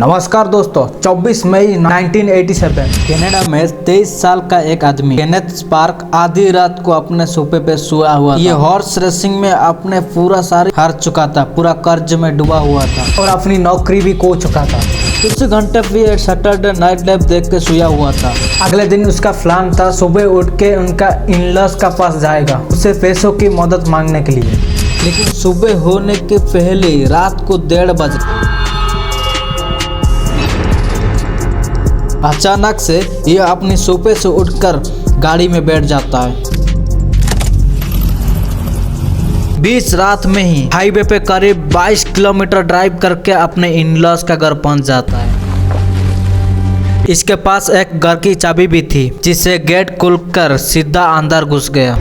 नमस्कार दोस्तों, 24 मई 1987 कनाडा में 23 साल का एक आदमी केनेथ स्पार्क आधी रात को अपने सोफे पे सोया हुआ था। ये हॉर्स रेसिंग में अपने पूरा सारी हार चुका था, पूरा कर्ज में डूबा हुआ था और अपनी नौकरी भी खो चुका था। कुछ घंटे भी सैटरडे नाइट लाइव देख के सोया हुआ था। अगले दिन उसका प्लान था सुबह उठ के उनका इन-लॉज का पास जाएगा उससे पैसों की मदद मांगने के लिए। लेकिन सुबह होने के पहले रात को 1:30 बजे अचानक से यह अपनी सोफे से उठकर गाड़ी में बैठ जाता है। बीच रात में ही हाईवे पे करीब 22 किलोमीटर ड्राइव करके अपने इन-लॉज का घर पहुंच जाता है। इसके पास एक घर की चाबी भी थी जिससे गेट खुलकर सीधा अंदर घुस गया।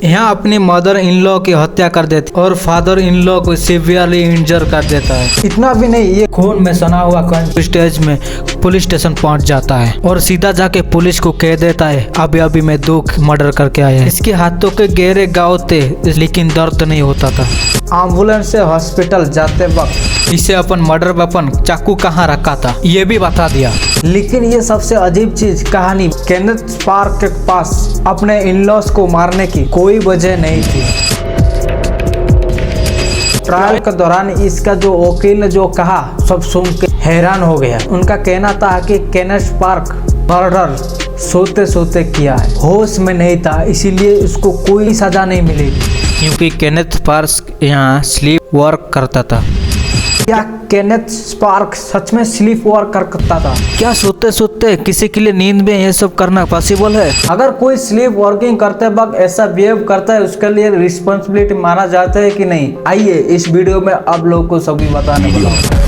यहाँ अपनी मदर इन लॉ की हत्या कर देती और फादर इन लॉ को सीवियरली इंजर कर देता है। इतना भी नहीं, ये खून में सना हुआ स्टेज में पुलिस स्टेशन पहुंच जाता है और सीधा जाके पुलिस को कह देता है अभी अभी मैं 2 मर्डर करके आया है। इसके हाथों के गहरे घाव थे लेकिन दर्द नहीं होता था। एम्बुलेंस से हॉस्पिटल जाते वक्त इसे अपन मर्डर वेपन चाकू कहाँ रखा था ये भी बता दिया। लेकिन ये सबसे अजीब चीज कहानी, केनेथ स्पार्क के पास अपने इन-लॉज को मारने की कोई वजह नहीं थी। ट्रायल के दौरान इसका जो वकील ने जो कहा सब सुन के हैरान हो गया। उनका कहना था कि केनेथ स्पार्क मर्डर सोते सोते किया है, होश में नहीं था, इसीलिए उसको कोई सजा नहीं मिलेगी। क्योंकि केनेथ स्पार्क यहाँ स्लीप वर्क करता था। क्या केनेथ स्पार्क सच में स्लीप वर्क करता था? क्या सोते सोते किसी के लिए नींद में ये सब करना पॉसिबल है? अगर कोई स्लीप वर्किंग करते वक्त ऐसा बिहेव करता है उसके लिए रिस्पॉन्सिबिलिटी माना जाता है कि नहीं? आइए इस वीडियो में आप लोगों को सभी बताने वाला हूं।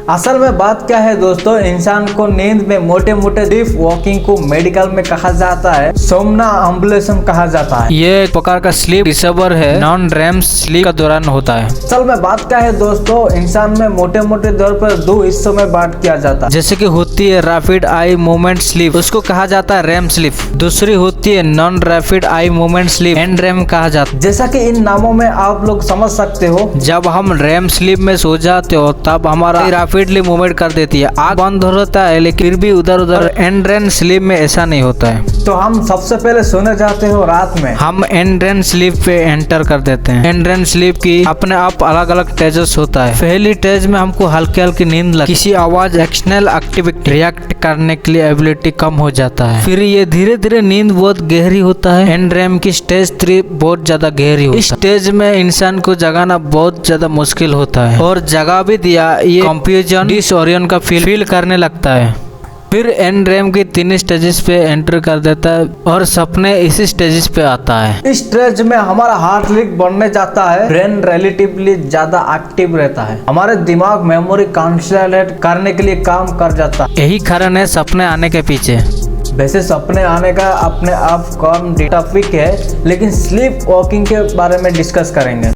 असल में बात क्या है दोस्तों, इंसान को नींद में मोटे मोटे स्लीप वॉकिंग को मेडिकल में कहा जाता है सोमनाम्बुलिज्म कहा जाता है। ये एक प्रकार का स्लीप डिसऑर्डर है, नॉन रेम स्लीप का दौरान होता है। असल में बात क्या है दोस्तों, इंसान में मोटे मोटे तौर पर 2 हिस्सों में बांट किया जाता है। जैसे कि होती है रैपिड आई मूवमेंट स्लीप, उसको कहा जाता है रेम स्लीप। दूसरी होती है non rapid eye movement sleep, N REM कहा जाता है। जैसा कि इन नामों में आप लोग समझ सकते हो, जब हम रेम स्लीप में सो जाते हो तब हमारा रैपिडली मूवमेंट कर देती है, आँख बंद होता है, लेकिन फिर भी उधर उधर। एन रेम स्लीप में ऐसा नहीं होता है। तो हम सबसे पहले सोने जाते हो रात में, हम एन रेम स्लीप पे एंटर कर देते हैं। एन रेम स्लीप की अपने आप अलग अलग स्टेजेस होता है। पहली स्टेज में हमको हल्की हल्की नींद लगती, किसी आवाज एक्सटर्नल एक्टिविटी रिएक्ट करने के लिए एबिलिटी कम हो जाता है। फिर ये धीरे धीरे नींद बहुत गहरी होता है। एन रेम की स्टेज 3 बहुत ज्यादा गहरी होती है। इस स्टेज में इंसान को जगाना बहुत ज्यादा मुश्किल होता है और जगा भी दिया ये कंफ्यूजन डिसओरियन का फील करने लगता है। फिर एन रेम की 3 स्टेजेस पे एंटर कर देता है और सपने इसी स्टेजेस पे आता है। इस स्टेज में हमारा हार्ट रेट बढ़ने जाता है, ब्रेन रिलेटिवली ज्यादा एक्टिव रहता है, हमारे दिमाग मेमोरी कंसोलिडेट करने के लिए काम कर जाता है। यही कारण है सपने आने के पीछे। वैसे सपने आने का अपने आप कम टॉपिक है, लेकिन स्लीप वॉकिंग के बारे में डिस्कस करेंगे।